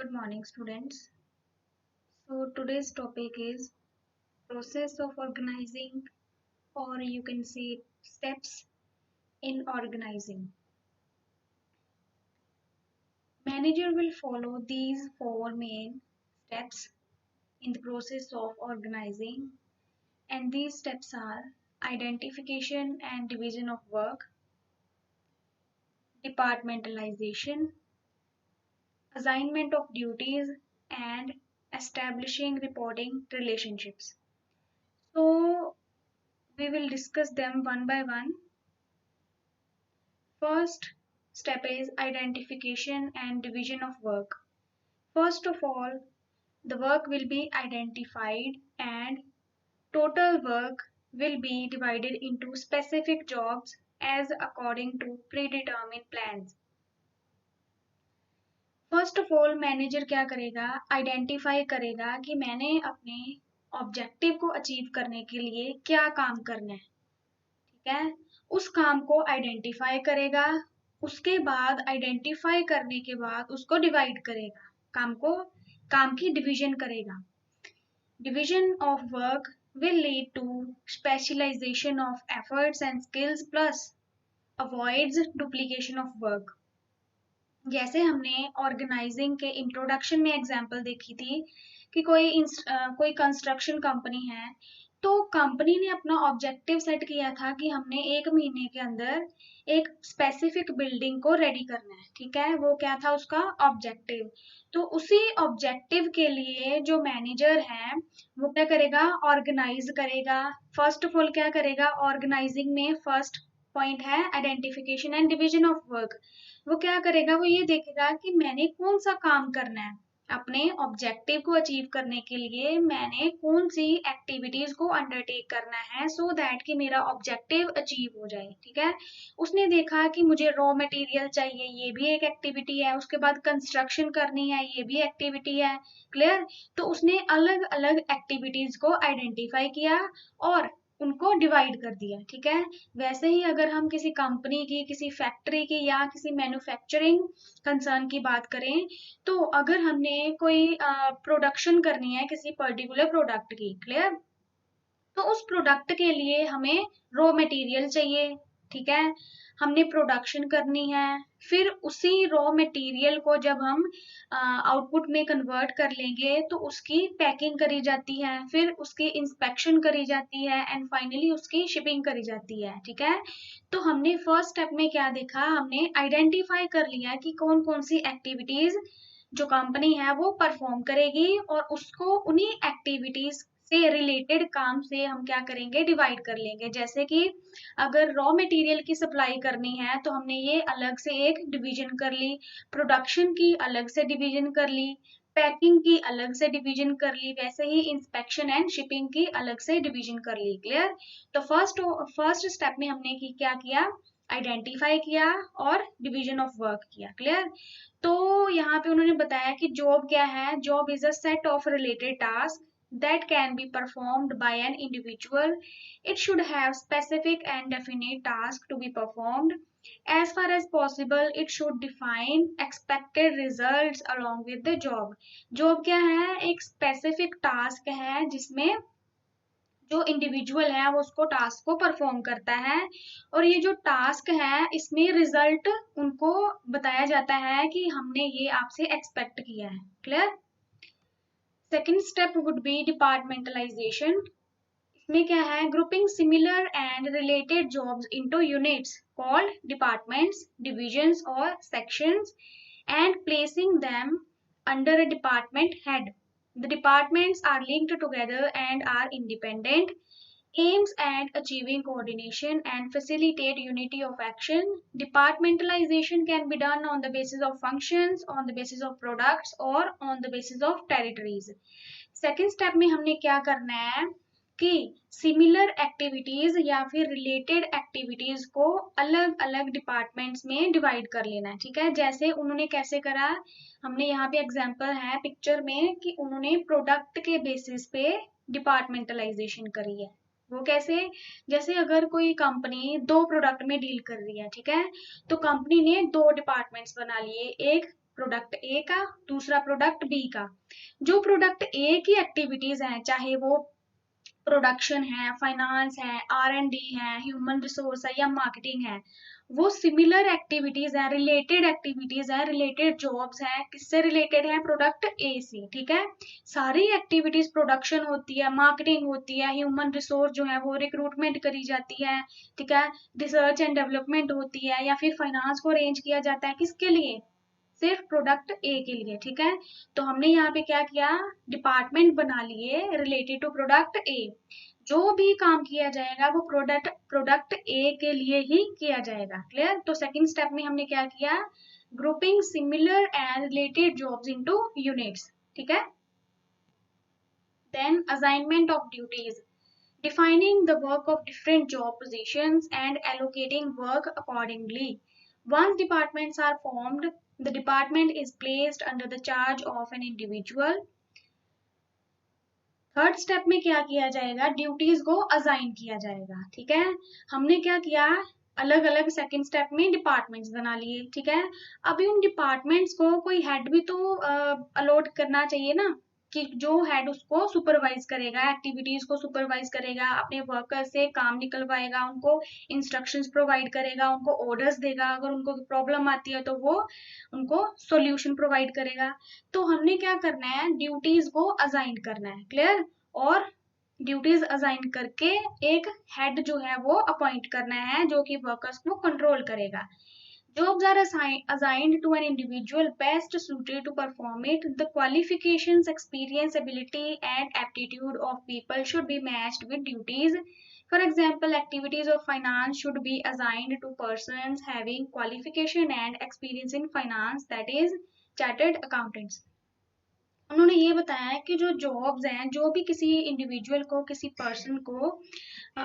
Good morning, students. So today's topic is process of organizing, or you can say steps in organizing. Manager will follow these four main steps in the process of organizing, and these steps are identification and division of work, departmentalization, assignment of duties, and establishing reporting relationships. So we will discuss them one by one. First step is identification and division of work. First of all, the work will be identified and total work will be divided into specific jobs as according to predetermined plans. First of all manager क्या करेगा, identify करेगा कि मैंने अपने objective को achieve करने के लिए क्या काम करना है। ठीक है, उस काम को आइडेंटिफाई करेगा, उसके बाद आइडेंटिफाई करने के बाद उसको डिवाइड करेगा, काम की डिवीजन करेगा। Division of work will lead to specialization of efforts and skills plus avoids duplication of work। जैसे हमने ऑर्गेनाइजिंग के इंट्रोडक्शन में एग्जांपल देखी थी कि कोई कंस्ट्रक्शन कंपनी है, तो कंपनी ने अपना ऑब्जेक्टिव सेट किया था कि हमने 1 महीने के अंदर एक स्पेसिफिक बिल्डिंग को रेडी करना है। ठीक है, वो क्या था उसका ऑब्जेक्टिव। तो उसी ऑब्जेक्टिव के लिए जो मैनेजर है वो क्या करेगा, ऑर्गेनाइज करेगा। फर्स्ट ऑफ ऑल क्या करेगा, ऑर्गेनाइजिंग में फर्स्ट पॉइंट है identification and division of work. वो क्या करेगा, वो ये देखेगा कि मैंने कौन सा काम करना है, अपने ऑब्जेक्टिव को अचीव करने के लिए मैंने कौन सी एक्टिविटीज को अंडरटेक करना है सो दैट कि मेरा ऑब्जेक्टिव अचीव हो जाए। ठीक है, उसने देखा कि मुझे रॉ मटेरियल चाहिए, ये भी एक एक्टिविटी है, उसके बाद कंस्ट्रक्शन करनी है, ये भी एक्टिविटी है। क्लियर, तो उसने अलग अलग एक्टिविटीज को आइडेंटिफाई किया और उनको डिवाइड कर दिया। ठीक है, वैसे ही अगर हम किसी कंपनी की, किसी फैक्ट्री की या किसी मैन्युफैक्चरिंग कंसर्न की बात करें, तो अगर हमने कोई प्रोडक्शन करनी है किसी पर्टिकुलर प्रोडक्ट की, क्लियर, तो उस प्रोडक्ट के लिए हमें रॉ मटेरियल चाहिए। ठीक है, हमने प्रोडक्शन करनी है, फिर उसी रॉ मटेरियल को जब हम आउटपुट में कन्वर्ट कर लेंगे तो उसकी पैकिंग करी जाती है, फिर उसकी इंस्पेक्शन करी जाती है एंड फाइनली उसकी शिपिंग करी जाती है। ठीक है, तो हमने फर्स्ट स्टेप में क्या देखा, हमने आइडेंटिफाई कर लिया कि कौन कौन सी एक्टिविटीज जो कंपनी है वो परफॉर्म करेगी और उसको उन्हीं एक्टिविटीज से रिलेटेड काम से हम क्या करेंगे, डिवाइड कर लेंगे। जैसे कि अगर रॉ मटेरियल की सप्लाई करनी है तो हमने ये अलग से एक डिवीजन कर ली, प्रोडक्शन की अलग से डिवीजन कर ली, पैकिंग की अलग से डिवीजन कर ली, वैसे ही इंस्पेक्शन एंड शिपिंग की अलग से डिवीजन कर ली। क्लियर, तो फर्स्ट स्टेप में हमने क्या किया, आइडेंटिफाई किया और डिवीजन ऑफ वर्क किया। क्लियर, तो यहाँ पे उन्होंने बताया कि जॉब क्या है, job is a set of related task that can be performed by an individual. It should have specific and definite tasks to be performed. As far as possible, it should define expected results along with the job. Job क्या है, एक specific task है जिसमें जो individual है वो उसको task को परफॉर्म करता है और ये जो टास्क है इसमें रिजल्ट उनको बताया जाता है कि हमने ये आपसे एक्सपेक्ट किया है। Clear, second step would be departmentalization. इसमें क्या है, grouping similar and related jobs into units called departments, divisions और sections and placing them under a department head. The departments are linked together and are independent, aims at achieving coordination and facilitate unity of action. Departmentalization can be done on the basis of functions, on the basis of products or on the basis of territories. Second step में हमने क्या करना है कि similar activities या फिर related activities को अलग अलग डिपार्टमेंट्स में डिवाइड कर लेना है। ठीक है, जैसे उन्होंने कैसे करा, हमने यहाँ पे एग्जांपल है पिक्चर में कि उन्होंने प्रोडक्ट के बेसिस पे डिपार्टमेंटलाइजेशन करी है। वो कैसे, जैसे अगर कोई कंपनी 2 प्रोडक्ट में डील कर रही है, ठीक है, तो कंपनी ने 2 डिपार्टमेंट्स बना लिए, एक प्रोडक्ट ए का, दूसरा प्रोडक्ट बी का। जो प्रोडक्ट ए की एक्टिविटीज हैं, चाहे वो प्रोडक्शन है, फाइनेंस है, R&D है, ह्यूमन रिसोर्स है या मार्केटिंग है, वो सिमिलर एक्टिविटीज है, रिलेटेड एक्टिविटीज है, रिलेटेड जॉब्स है, किससे रिलेटेड है, प्रोडक्ट ए से। ठीक है, सारी एक्टिविटीज, प्रोडक्शन होती है, मार्केटिंग होती है, ह्यूमन रिसोर्स जो है वो रिक्रूटमेंट करी जाती है, ठीक है, रिसर्च एंड डेवलपमेंट होती है, या फिर फाइनेंस को अरेंज किया जाता है, किसके लिए, सिर्फ प्रोडक्ट ए के लिए। ठीक है, तो हमने यहाँ पे क्या किया, डिपार्टमेंट बना लिए रिलेटेड टू प्रोडक्ट ए। जो भी काम किया जाएगा वो प्रोडक्ट ए के लिए ही किया जाएगा। क्लियर। तो सेकंड स्टेप में हमने क्या किया, grouping similar and related jobs into units. ठीक है, then assignment of duties, defining the work of different job positions and allocating work accordingly. Once departments are formed, the department is placed under the charge of an individual. Third step में क्या किया जाएगा, duties को assign किया जाएगा। ठीक है, हमने क्या किया, अलग अलग सेकंड स्टेप में डिपार्टमेंट्स बना लिए। ठीक है, अभी उन डिपार्टमेंट्स को कोई हेड भी तो अलॉट करना चाहिए ना, कि जो हेड उसको सुपरवाइज करेगा, एक्टिविटीज को सुपरवाइज करेगा, अपने वर्कर से काम निकलवाएगा, उनको इंस्ट्रक्शंस प्रोवाइड करेगा, उनको ऑर्डर्स देगा, अगर उनको प्रॉब्लम आती है तो वो उनको सॉल्यूशन प्रोवाइड करेगा। तो हमने क्या करना है, ड्यूटीज को असाइन करना है। क्लियर। और ड्यूटीज असाइन करके एक हेड जो है वो अपॉइंट करना है, जो कि वर्कर्स को कंट्रोल करेगा। Jobs are assigned to an individual best suited to perform it. The qualifications, experience, ability, and aptitude of people should be matched with duties. For example, activities of finance should be assigned to persons having qualification and experience in finance, that is, chartered accountants. उन्होंने ये बताया है कि जो jobs हैं, जो भी किसी इंडिविजुअल को, किसी पर्सन को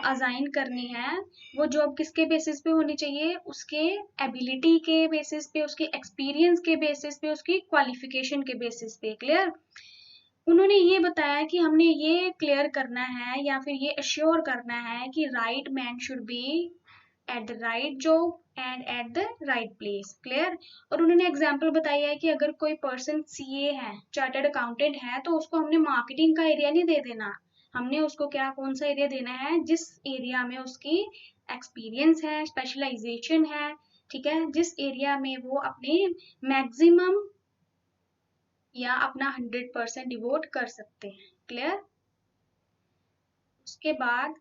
असाइन करनी है, वो जॉब किसके बेसिस पे होनी चाहिए, उसके एबिलिटी के बेसिस पे, उसके एक्सपीरियंस के बेसिस पे, उसकी क्वालिफिकेशन के बेसिस पे। क्लियर। उन्होंने ये बताया कि हमने ये क्लियर करना है या फिर ये अश्योर करना है कि right man should be at the right job and at the right place. Clear. और उन्होंने एग्जांपल बताया है कि अगर कोई पर्सन सीए है, चार्टर्ड अकाउंटेंट है, तो उसको हमने मार्केटिंग का एरिया नहीं दे देना, हमने उसको क्या, कौन सा एरिया देना है, जिस एरिया में उसकी एक्सपीरियंस है, स्पेशलाइजेशन है, ठीक है, जिस एरिया में वो अपने मैक्सिमम या अपना 100% डिवोट कर सकते हैं। क्लियर। उसके बाद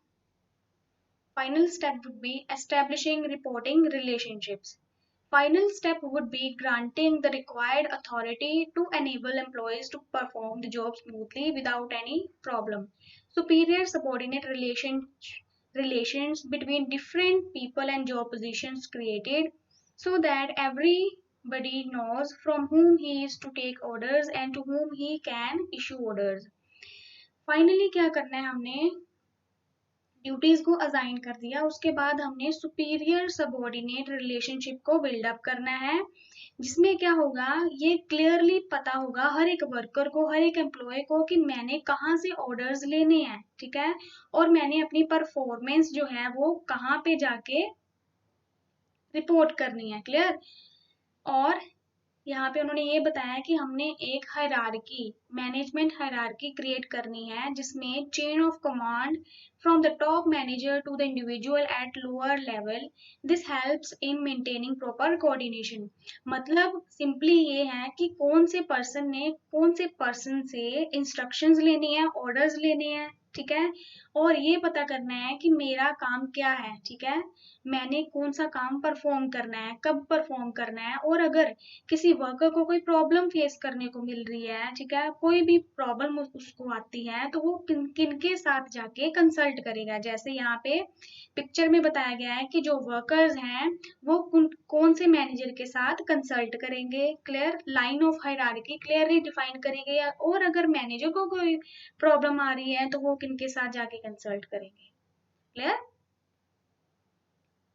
final step would be establishing reporting relationships. Final step would be granting the required authority to enable employees to perform the job smoothly without any problem. Superior subordinate relations between different people and job positions created so that everybody knows from whom he is to take orders and to whom he can issue orders. Finally क्या करना है, हमने duties को assign कर दिया, उसके बाद हमने सुपीरियर सबऑर्डिनेट रिलेशनशिप को बिल्डअप करना है, जिसमें क्या होगा, ये क्लियरली पता होगा हर एक वर्कर को, हर एक एम्प्लॉय को कि मैंने कहाँ से ऑर्डर्स लेने हैं। ठीक है, और मैंने अपनी परफॉर्मेंस जो है वो कहाँ पे जाके रिपोर्ट करनी है। क्लियर। और यहाँ पे उन्होंने ये बताया कि हमने एक हायरार्की, मैनेजमेंट हायरार्की क्रिएट करनी है, जिसमें chain of command from the top manager to the individual at lower level. This helps in maintaining proper coordination. मतलब सिंपली ये है कि कौन से पर्सन ने कौन से पर्सन से इंस्ट्रक्शंस लेनी है, ऑर्डर्स लेने हैं। ठीक है, और ये पता करना है कि मेरा काम क्या है। ठीक है, मैंने कौन सा काम परफॉर्म करना है, कब परफॉर्म करना है, और अगर किसी वर्कर को कोई प्रॉब्लम फेस करने को मिल रही है, ठीक है, कोई भी प्रॉब्लम उसको आती है, तो वो किन के साथ जाके कंसल्ट करेगा। जैसे यहाँ पे पिक्चर में बताया गया है कि जो वर्कर्स हैं वो कौन से मैनेजर के साथ कंसल्ट करेंगे। Clear. Line of hierarchy clearly define करेंगे, और अगर मैनेजर को कोई प्रॉब्लम आ रही है तो वो किन के साथ जाके कंसल्ट करेंगे। क्लियर।